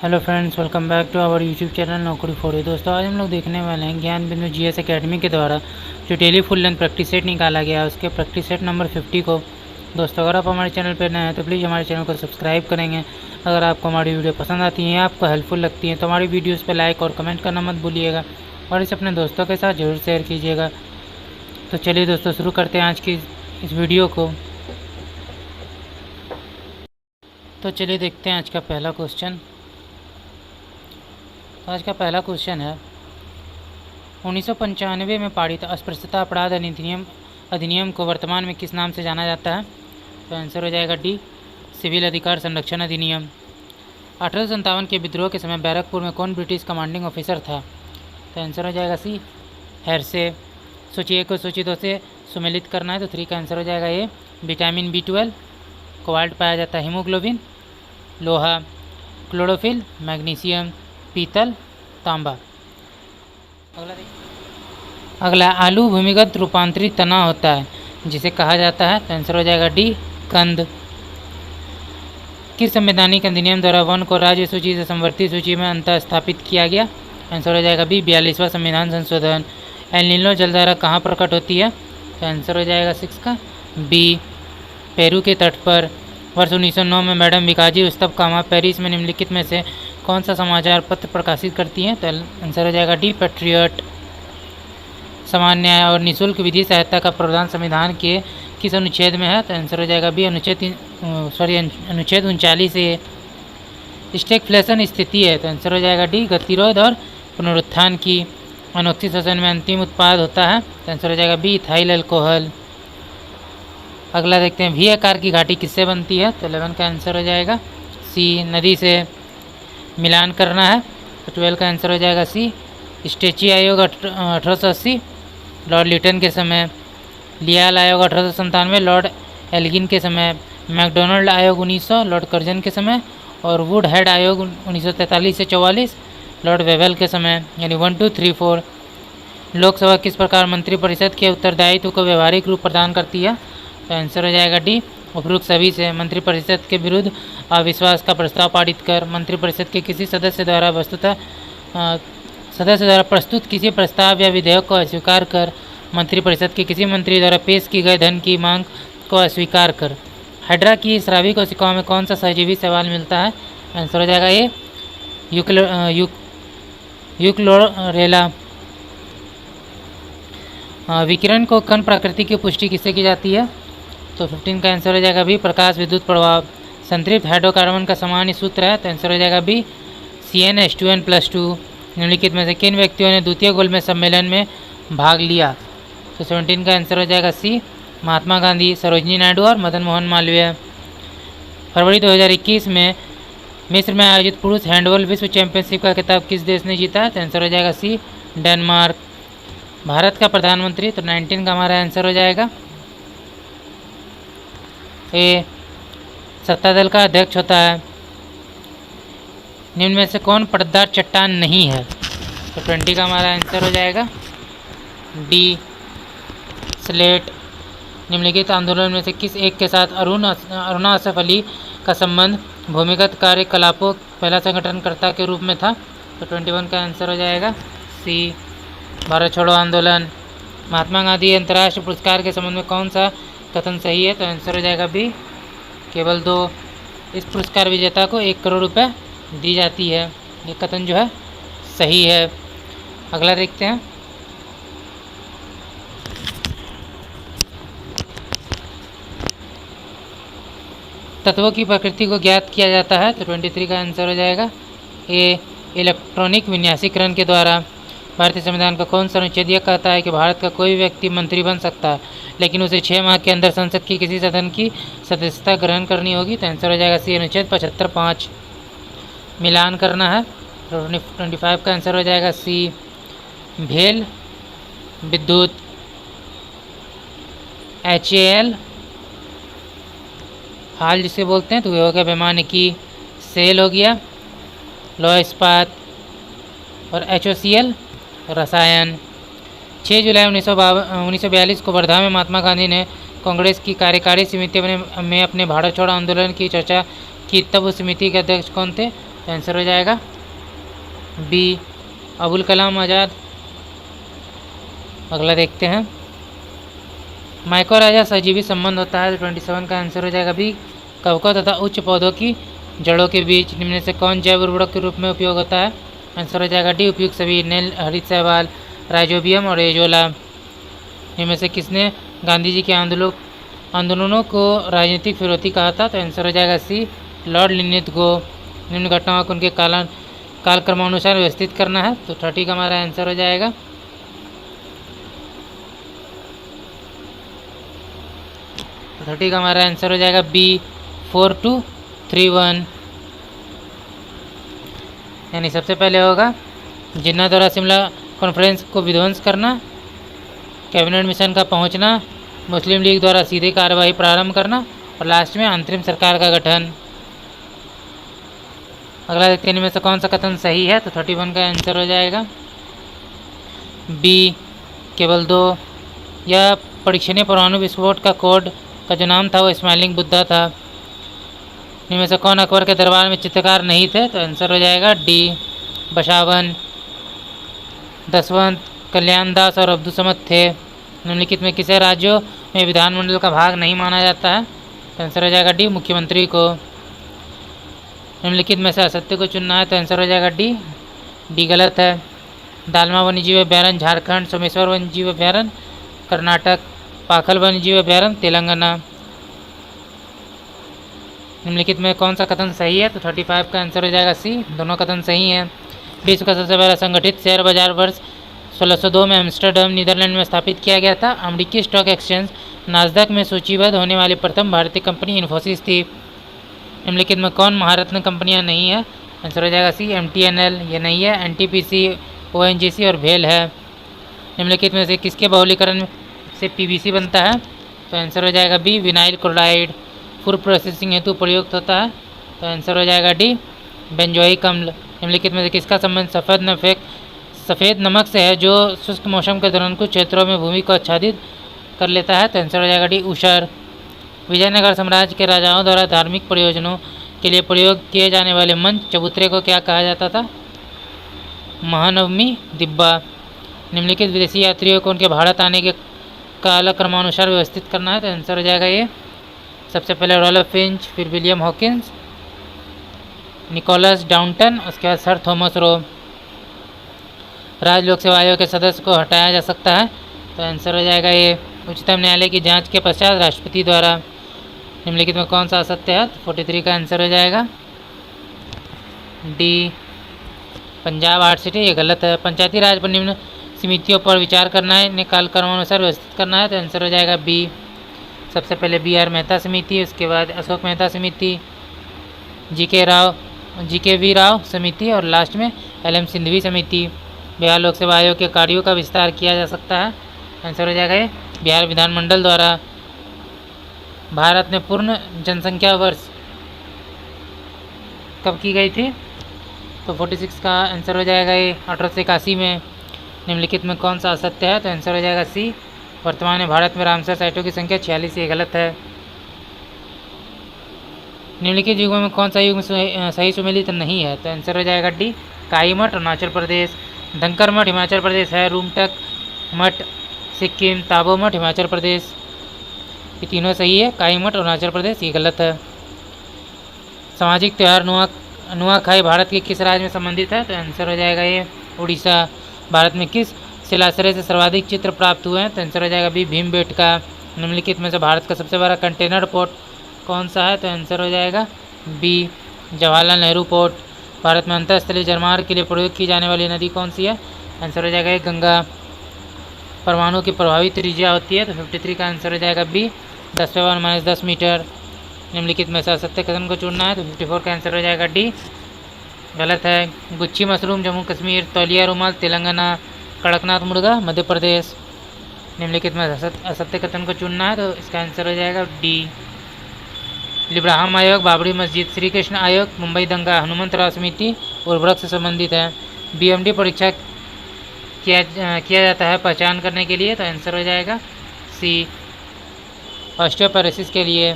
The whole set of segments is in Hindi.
Hello friends, welcome back to our YouTube channel Naukri for you. दोस्तों, आज हम लोग देखने वाले हैं ज्ञान बिंदु जीएस एकेडमी के द्वारा जो daily full length practice set निकाला गया है, उसके प्रैक्टिस सेट नंबर 50 को। दोस्तों, अगर आप हमारे चैनल पर नए हैं तो प्लीज़ हमारे चैनल को सब्सक्राइब करेंगे। अगर आपको हमारी वीडियो पसंद आती हैं, आपको हेल्पफुल लगती हैं तो हमारी वीडियोज़ पर लाइक और कमेंट करना मत भूलिएगा और इसे अपने दोस्तों के साथ जरूर शेयर कीजिएगा। तो चलिए दोस्तों, शुरू करते हैं आज की इस वीडियो को। तो चलिए देखते हैं आज का पहला क्वेश्चन। आज का पहला क्वेश्चन है, 1995 में पारित अस्पृश्यता अपराध अधिनियम को वर्तमान में किस नाम से जाना जाता है? तो आंसर हो जाएगा डी, सिविल अधिकार संरक्षण अधिनियम। 1857 के विद्रोह के समय बैरकपुर में कौन ब्रिटिश कमांडिंग ऑफिसर था? तो आंसर हो जाएगा सी, हेरसे। सूची ए को सूची 2 से सुमेलित करना है तो 3 का आंसर हो जाएगा ए, विटामिन B12, कोबाल्ट पाया जाता है, हीमोग्लोबिन, लोहा, क्लोरोफिल, मैग्नीशियम, पीतल, तांबा। अगला, आलू भूमिगत रूपांतरित तना होता है जिसे कहा जाता है? तो आंसर हो जाएगा डी, कंद। किस संवैधानिक अधिनियम द्वारा वन को राज्य सूची से संवर्ती सूची में अंतः स्थापित किया गया? आंसर हो जाएगा बी, 42वां संविधान संशोधन। एल नीनो जलधारा कहाँ प्रकट होती है? तो आंसर हो जाएगा 6 का बी, पेरू के तट पर। वर्ष 1909 में मैडम भिकाजी रुस्तम कामा पेरिस में निम्नलिखित में से कौन सा समाचार पत्र प्रकाशित करती हैं? तो आंसर हो जाएगा डी, पेट्रियट। समान न्याय और निःशुल्क विधि सहायता का प्रावधान संविधान के किस अनुच्छेद में है? तो आंसर हो जाएगा बी, अनुच्छेद 39 ए। स्टैगफ्लेशन स्थिति है तो आंसर हो जाएगा डी, गतिरोध और पुनरुत्थान की। अनोक्सी श्वसन में अंतिम उत्पाद होता है तो आंसर हो जाएगा बी, इथाइल अल्कोहल। अगला देखते हैं, वी आकार की घाटी किससे बनती है? तो 11 का आंसर हो जाएगा सी, नदी से। मिलान करना है तो 12 का आंसर हो जाएगा सी, स्टेची आयोग 1880 लॉर्ड लिटन के समय, लियाल आयोग 1897 लॉर्ड एल्गिन के समय, मैकडोनल्ड आयोग 1900 लॉर्ड कर्जन के समय और वुड हेड आयोग 1943 से 44 लॉर्ड वेवेल के समय। यानी 1, 2, 3, 4। लोकसभा किस प्रकार मंत्रिपरिषद के उत्तरदायित्व को व्यवहारिक रूप प्रदान करती है? तो आंसर हो जाएगा डी, उपरोक्त सभी से। मंत्रिपरिषद के विरुद्ध अविश्वास का प्रस्ताव पारित कर, मंत्रिपरिषद के किसी सदस्य द्वारा प्रस्तुत किसी प्रस्ताव या विधेयक को अस्वीकार कर, मंत्रिपरिषद के किसी मंत्री द्वारा पेश की गई धन की मांग को अस्वीकार कर। हाइड्रा की स्रावी कोशिकाओं में कौन सा सहजीवी शैवाल मिलता है? आंसर हो जाएगा ए, यूक्लोरेला। विकिरण को कण प्रकृति की पुष्टि किससे की जाती है? तो 15 का आंसर हो जाएगा बी, प्रकाश विद्युत प्रभाव। संतृप्त हाइड्रोकार्बन का सामान्य सूत्र है तो आंसर हो जाएगा बी, CnH2n+2। निम्नलिखित में से किन व्यक्तियों ने द्वितीय गोलमेज सम्मेलन में भाग लिया? तो 17 का आंसर हो जाएगा सी, महात्मा गांधी, सरोजिनी नायडू और मदन मोहन मालवीय। फरवरी 2021 में मिस्र में आयोजित पुरुष हैंडबॉल विश्व चैंपियनशिप का खिताब किस देश ने जीता? तो आंसर हो जाएगा सी, डेनमार्क। भारत का प्रधानमंत्री, तो 19 का हमारा आंसर हो जाएगा ए, सत्ता दल का अध्यक्ष होता है। निम्न में से कौन परतदार चट्टान नहीं है? तो 20 का हमारा आंसर हो जाएगा डी, स्लेट। निम्नलिखित आंदोलन में से किस एक के साथ अरुणा असफ अली का संबंध भूमिगत कार्यकलापों पहला संगठनकर्ता के रूप में था? तो 21 का आंसर हो जाएगा सी, भारत छोड़ो आंदोलन। महात्मा गांधी अंतर्राष्ट्रीय पुरस्कार के संबंध में कौन सा कथन सही है? तो आंसर हो जाएगा बी, केवल 2। इस पुरस्कार विजेता को 1 करोड़ रुपए दी जाती है। ये कथन जो है सही है। अगला देखते हैं, तत्वों की प्रकृति को ज्ञात किया जाता है तो 23 का आंसर हो जाएगा ए, इलेक्ट्रॉनिक विन्यासीकरण के द्वारा। भारतीय संविधान का कौन सा अनुच्छेद यह कहता है कि भारत का कोई व्यक्ति मंत्री बन सकता है लेकिन उसे 6 माह के अंदर संसद की किसी सदन की सदस्यता ग्रहण करनी होगी? तो आंसर हो जाएगा सी, अनुच्छेद 75(5). मिलान करना है तो 25 का आंसर हो जाएगा सी, भेल विद्युत। HAL हाल जिसे बोलते हैं तो ये हो गया वैमानिकी। सेल हो गया लोहा इस्पात और HOCl रसायन। 6 जुलाई 1942 को वर्धा में महात्मा गांधी ने कांग्रेस की कार्यकारी समिति में अपने भारत छोड़ो आंदोलन की चर्चा की, तब उस समिति के अध्यक्ष कौन थे? तो आंसर हो जाएगा बी अबुल कलाम आज़ाद। अगला देखते हैं, माइकोराइजा सजीवी संबंध होता है तो 27 का आंसर हो जाएगा बी कवकों तथा उच्च पौधों की जड़ों के बीच निम्न से कौन जैव उर्वरक के रूप में उपयोग होता है? आंसर हो जाएगा डी उपयुक्त सभी, नील हरित शैवाल, राइजोबियम और एजोला। इनमें से किसने गांधी जी के आंदोलनों को राजनीतिक फिरौती कहा था? तो आंसर हो जाएगा सी लॉर्ड लिनिथगो। निम्न घटनाओं को उनके कालक्रमानुसार व्यवस्थित करना है तो 30 का हमारा आंसर हो जाएगा तो 30 का हमारा आंसर हो जाएगा बी 4231। यानी सबसे पहले होगा जिन्ना द्वारा शिमला कॉन्फ्रेंस को विध्वंस करना, कैबिनेट मिशन का पहुंचना, मुस्लिम लीग द्वारा सीधे कार्यवाही प्रारंभ करना और लास्ट में अंतरिम सरकार का गठन। अगला देखते हैं इनमें से कौन सा कथन सही है? तो 31 का आंसर हो जाएगा बी केवल 2। यह परीक्षणीय परमाणु विस्फोट का कोड का जो नाम था वो स्माइलिंग बुद्धा था। इनमें से कौन अकबर के दरबार में चित्रकार नहीं थे? तो आंसर हो जाएगा डी बशावन। दसवंत, कल्याण दास और अब्दुसमद थे। निम्नलिखित में किसे राज्यों में विधानमंडल का भाग नहीं माना जाता है? तो आंसर हो जाएगा डी मुख्यमंत्री को। निम्नलिखित में से असत्य को चुनना है तो आंसर हो जाएगा डी गलत है। दालमा वन्यजीव अभ्यारण्य झारखंड, सोमेश्वर वन्यजीव अभ्यारण्य कर्नाटक, पाखल वन्यजीव अभ्यारण्य तेलंगाना। निम्नलिखित में कौन सा कथन सही है? तो 35 का आंसर हो जाएगा सी, दोनों कथन सही हैं। विश्व का सबसे पहला संगठित शेयर बाजार वर्ष 1602 में एम्स्टर्डम नीदरलैंड में स्थापित किया गया था। अमेरिकी स्टॉक एक्सचेंज नास्डैक में सूचीबद्ध होने वाली प्रथम भारतीय कंपनी इन्फोसिस थी। निम्नलिखित में कौन महारत्न कंपनियां नहीं है? आंसर हो जाएगा सी MTNL, ये नहीं है। NTPC, ONGC और भेल है। निम्नलिखित में से किसके बहुलीकरण से PVC बनता है? तो आंसर हो जाएगा B vinyl chloride. Food processing हेतु प्रयुक्त होता है तो आंसर हो जाएगा डी बेंजोइक अम्ल। निम्नलिखित में से किसका संबंध सफ़ेद नमक से है जो शुष्क मौसम के दौरान कुछ क्षेत्रों में भूमि को आच्छादित कर लेता है? तो आंसर हो जाएगा डी ऊषर। विजयनगर साम्राज्य के राजाओं द्वारा धार्मिक प्रयोजनों के लिए प्रयोग किए जाने वाले मंच चबूतरे को क्या कहा जाता था? महानवमी दिब्बा। निम्नलिखित विदेशी यात्रियों को उनके भारत आने के काल क्रमानुसार व्यवस्थित करना है तो आंसर हो जाएगा ये सबसे पहले रॉल्फ फिंच, फिर विलियम हॉकिंस, निकोलस डाउंटन, उसके बाद सर थॉमस रो। राज्य लोक सेवा आयोग के सदस्य को हटाया जा सकता है तो आंसर हो जाएगा ये उच्चतम न्यायालय की जांच के पश्चात राष्ट्रपति द्वारा। निम्नलिखित में कौन सा असत्य है? 43 का आंसर हो जाएगा डी पंजाब आर्ट सिटी, ये गलत है। पंचायती राज पर निम्न समितियों पर विचार करना है, इन्हें कालक्रमानुसार व्यवस्थित करना है तो आंसर हो जाएगा बी। सबसे पहले BR मेहता समिति, उसके बाद अशोक मेहता समिति, GKV राव समिति और लास्ट में LM सिंधवी समिति। बिहार लोक सेवा आयोग के कार्यों का विस्तार किया जा सकता है, आंसर हो जाएगा ये बिहार विधानमंडल द्वारा। भारत में पूर्ण जनसंख्या वर्ष कब की गई थी? तो 46 का आंसर हो जाएगा ये 1881 में। निम्नलिखित में कौन सा असत्य है? तो आंसर हो जाएगा सी, वर्तमान में भारत में रामसर साइटों की संख्या 46, ये गलत है। निम्नलिखित युगों में कौन सा युग सही सुमेलित नहीं है? तो आंसर हो जाएगा डी काई मठ अरुणाचल प्रदेश, धनकर मठ हिमाचल प्रदेश है, रूमटक मठ सिक्किम, ताबो मठ हिमाचल प्रदेश, ये तीनों सही है। काई मठ अरुणाचल प्रदेश, ये गलत है। सामाजिक त्यौहार नुआखाई भारत के किस राज्य में संबंधित है? तो आंसर हो जाएगा ये उड़ीसा। भारत में किस शिलाश्रय से सर्वाधिक चित्र प्राप्त हुए हैं? तो आंसर हो जाएगा बी भीमबेटका। निम्नलिखित में से भारत का सबसे बड़ा कंटेनर पोर्ट कौन सा है? तो आंसर हो जाएगा बी जवाहरलाल नेहरू पोर्ट। भारत में अंतरस्थलीय जलमार्ग के लिए प्रयोग की जाने वाली नदी कौन सी है? आंसर हो जाएगा ये गंगा। परमाणु की प्रभावी त्रिज्या होती है तो 53 का आंसर हो जाएगा बी 10⁻⁻10 मीटर। निम्नलिखित में से असत्य कथन को चुनना है तो 54 का आंसर हो जाएगा डी गलत है। गुच्छी मशरूम जम्मू कश्मीर, तौलिया रुमाल तेलंगाना, कड़कनाथ मुर्गा मध्य प्रदेश। निम्नलिखित में असत्य कथन को चुनना है तो इसका आंसर हो जाएगा डी लिब्राहम आयोग, बाबरी मस्जिद, श्री कृष्ण आयोग, मुंबई दंगा, हनुमंतराव समिति उर्वरक से संबंधित है। BMD परीक्षा किया जाता है पहचान करने के लिए तो आंसर हो जाएगा सी ऑस्टियोपेरोसिस के लिए।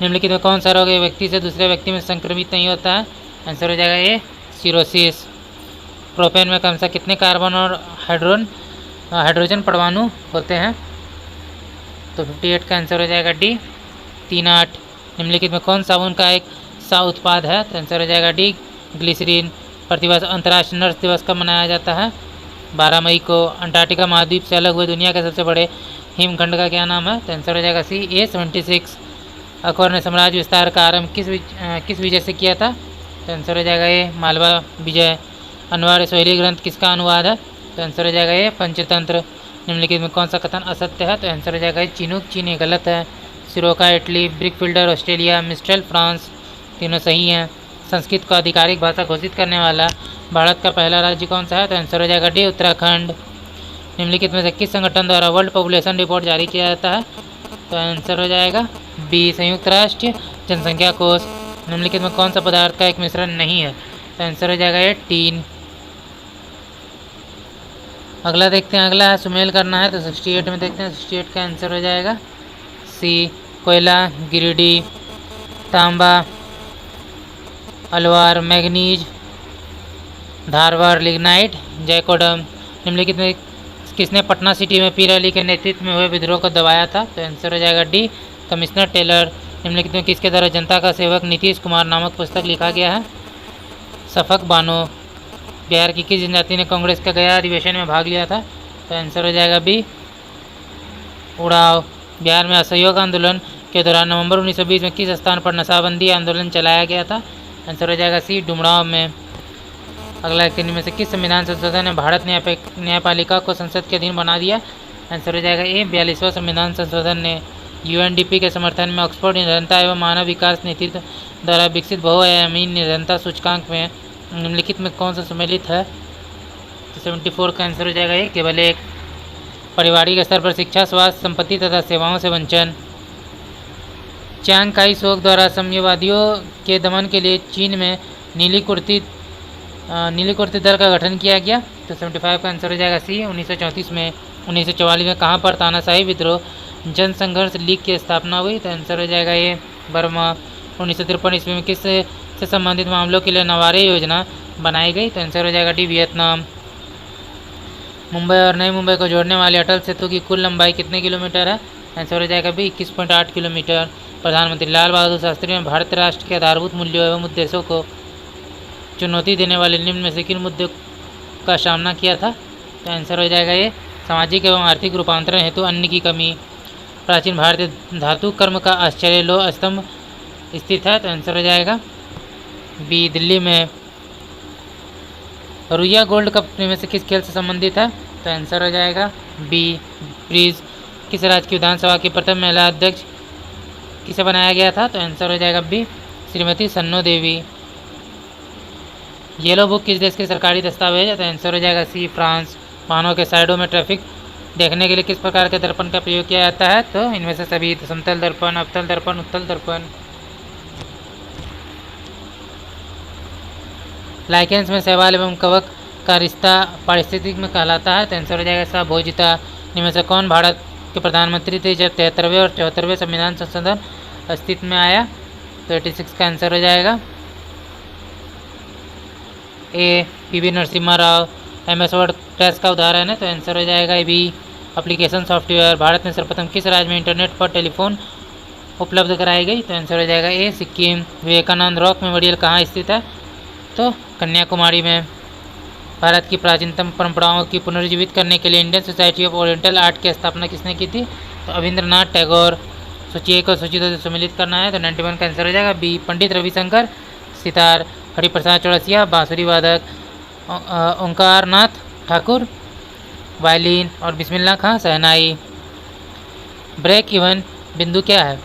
निम्नलिखित में कौन सा रोग एक व्यक्ति से दूसरे व्यक्ति में संक्रमित नहीं होता है? आंसर हो जाएगा ए सिरोसिस। प्रोपेन में कम से कितने कार्बन और हाइड्रोजन परमाणु होते हैं? तो 58 का आंसर हो जाएगा डी 38। निम्नलिखित में कौन साबुन का एक सा उत्पाद है? तो आंसर हो जाएगा डी ग्लिसरीन। प्रतिवर्ष अंतर्राष्ट्रीय नर्स दिवस कब मनाया जाता है? 12 मई को। अंटार्कटिका महाद्वीप से अलग हुए दुनिया के सबसे बड़े हिमखंड का क्या नाम है? तो आंसर हो जाएगा सी A76। अकबर ने साम्राज्य विस्तार का आरंभ किस विजय से किया था? तो आंसर हो जाएगा ए मालवा विजय। अनवर सोहेली ग्रंथ किसका अनुवाद है? तो आंसर हो जाएगा ए पंचतंत्र। निम्नलिखित में कौन सा कथन असत्य है? तो आंसर हो जाएगा चिनूक चीनी गलत है। सिरोका इटली, ब्रिकफिल्डर ऑस्ट्रेलिया, मिस्ट्रेल फ्रांस, तीनों सही हैं। संस्कृत को आधिकारिक भाषा घोषित करने वाला भारत का पहला राज्य कौन सा है? तो आंसर हो जाएगा डी उत्तराखंड। निम्नलिखित में से किस संगठन द्वारा वर्ल्ड पॉपुलेशन रिपोर्ट जारी किया जाता है? तो आंसर हो जाएगा बी संयुक्त राष्ट्र जनसंख्या कोष। निम्नलिखित में कौन सा पदार्थ का एक मिश्रण नहीं है? तो आंसर हो जाएगा ये टीन। अगला देखते हैं, अगला है सुमेल करना है तो 68 में देखते हैं। 68 का आंसर हो जाएगा सी कोयला, गिरिडीह, तांबा, अलवार, मैग्नीज, धारवाड़, लिग्नाइट, जैकोडम। निम्नलिखित में किसने पटना सिटी में पीर अली के नेतृत्व में हुए विद्रोह को दबाया था? तो आंसर हो जाएगा डी कमिश्नर टेलर। निम्नलिखित में किसके द्वारा जनता का सेवक नीतीश कुमार नामक पुस्तक लिखा गया है? सफक बानो। बिहार की किस जनजाति ने कांग्रेस का गया अधिवेशन में भाग लिया था? तो आंसर हो जाएगा बी उड़ाव। बिहार में असहयोग आंदोलन के दौरान नवंबर 1920 में किस स्थान पर नशाबंदी आंदोलन चलाया गया था? आंसर हो जाएगा सी डुमराव में। अगला एक में से किस संविधान संशोधन ने भारत न्यायपालिका को संसद के अधीन बना दिया? आंसर हो जाएगा ए 42वां संविधान संशोधन ने। यूएनडीपी के समर्थन में ऑक्सफोर्ड निरंतरता एवं मानव विकास नेतृत्व द्वारा विकसित बहुआयामी निरंतरता सूचकांक में निम्नलिखित में कौन सा सम्मिलित है? तो 74 का आंसर हो जाएगा ये केवल एक। पारिवारिक स्तर पर शिक्षा, स्वास्थ्य, संपत्ति तथा सेवाओं से वंचन। चांग काई शोक द्वारा साम्यवादियों के दमन के लिए चीन में नीली कुर्ती दल का गठन किया गया। तो 75 का आंसर हो जाएगा सी 1934 में। 1944 में कहाँ पर तानाशाही विद्रोह जन संघर्ष लीग की स्थापना हुई? तो आंसर हो जाएगा ये बर्मा। 1953 ईस्वी में किस से संबंधित मामलों के लिए नवारे योजना बनाई गई? तो आंसर हो जाएगा डी वियतनाम। मुंबई और नई मुंबई को जोड़ने वाले अटल सेतु की कुल लंबाई कितने किलोमीटर है? आंसर हो जाएगा बी 21.8 किलोमीटर। प्रधानमंत्री लाल बहादुर शास्त्री ने भारत राष्ट्र के आधारभूत मूल्यों एवं उद्देश्यों को चुनौती देने वाले निम्न में से किन मुद्दों का सामना किया था? तो आंसर हो जाएगा ये सामाजिक एवं आर्थिक रूपांतरण हेतु अन्न की कमी। प्राचीन भारतीय धातु कर्म का आश्चर्य लोह स्तंभ स्थित है। तो आंसर हो जाएगा बी दिल्ली में। रुइया गोल्ड कप में से किस खेल से संबंधित है? तो आंसर हो जाएगा बी ब्रिज। किस राज्य की विधानसभा की प्रथम महिला अध्यक्ष किसे बनाया गया था? तो आंसर हो जाएगा बी श्रीमती सन्नो देवी। येलो बुक किस देश के सरकारी दस्तावेज है? तो आंसर हो जाएगा सी फ्रांस। वाहनों के साइडों में ट्रैफिक देखने के लिए किस प्रकार के दर्पण का प्रयोग किया जाता है? तो इनमें से सभी समतल दर्पण, अवतल दर्पण, उत्तल दर्पण। लाइकेंस में शैवाल एवं कवक का रिश्ता पारिस्थितिक में कहलाता है। तो आंसर हो जाएगा सहभोजिता। इनमें से कौन भारत के प्रधानमंत्री थे जब 73वें और 74वें संविधान संशोधन अस्तित्व में आया? तो 86 का आंसर हो जाएगा A PV Narasimha Rao. MS Word text का उदाहरण है। तो आंसर हो जाएगा बी एप्लीकेशन सॉफ्टवेयर। भारत में सर्वप्रथम किस राज्य में इंटरनेट पर टेलीफोन उपलब्ध कराई गई? तो आंसर हो जाएगा ए सिक्किम। विवेकानंद रॉक मेमोरियल कहाँ स्थित है? तो कन्याकुमारी में। भारत की प्राचीनतम परंपराओं की पुनर्जीवित करने के लिए Indian society of oriental art की स्थापना किसने की थी? तो अविंद्रनाथ टैगोर। सूची 1 को सूची 2 से सम्मिलित करना है। तो 91 का आंसर हो जाएगा बी पंडित रविशंकर सितार। हरिप्रसाद चौरसिया बांसुरी वादक। ओंकार नाथ ठाकुर वायलिन। और बिस्मिल्लाह खां शहनाई। ब्रेक इवन बिंदु क्या है?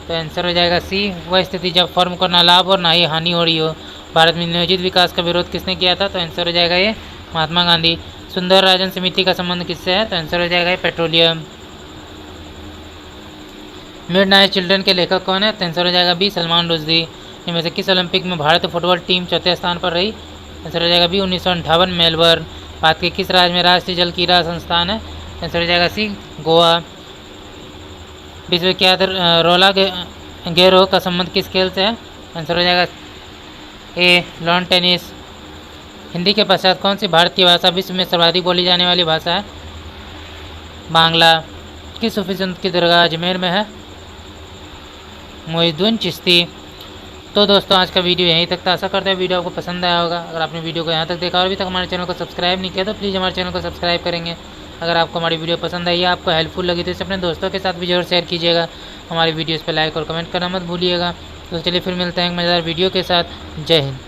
तो आंसर हो जाएगा सी वह स्थिति जब फर्म को ना लाभ और ना ही हानि हो रही हो। भारत में नियोजित विकास का विरोध किसने किया था? तो आंसर हो जाएगा ये महात्मा गांधी। सुंदर राजन समिति का संबंध किससे है? तो आंसर हो जाएगा ये पेट्रोलियम। मिडनाइट चिल्ड्रन के लेखक कौन है? तो आंसर हो जाएगा बी सलमान रुश्दी। इनमें से किस ओलंपिक में भारतीय फुटबॉल टीम चौथे स्थान पर रही? आंसर हो जाएगा बी 1958 मेलबर्न। भारत के किस राज्य में राष्ट्रीय जल क्रीड़ा संस्थान है? आंसर हो जाएगा सी गोवा। विश्वविख्यात गेरो का संबंध किस खेल से है? आंसर हो जाएगा ए लॉन टेनिस। हिंदी के पश्चात कौन सी भारतीय भाषा विश्व में सर्वाधिक बोली जाने वाली भाषा है? बांग्ला। किस सूफी संत की दरगाह अजमेर में है? मोइनुद्दीन चिश्ती। तो दोस्तों आज का वीडियो यहीं तक था। आशा करते हैं वीडियो आपको पसंद आया होगा। अगर आपने वीडियो को यहाँ तक देखा और अभी तक हमारे चैनल को सब्सक्राइब नहीं किया तो प्लीज़ हमारे चैनल को सब्सक्राइब करेंगे। अगर आपको हमारी वीडियो पसंद आई या आपको हेल्पफुल लगी तो इसे अपने दोस्तों के साथ भी जरूर शेयर कीजिएगा। हमारी वीडियोज़ पर लाइक और कमेंट करना मत भूलिएगा। तो चलिए फिर मिलते हैं एक मज़ेदार वीडियो के साथ। जय हिंद।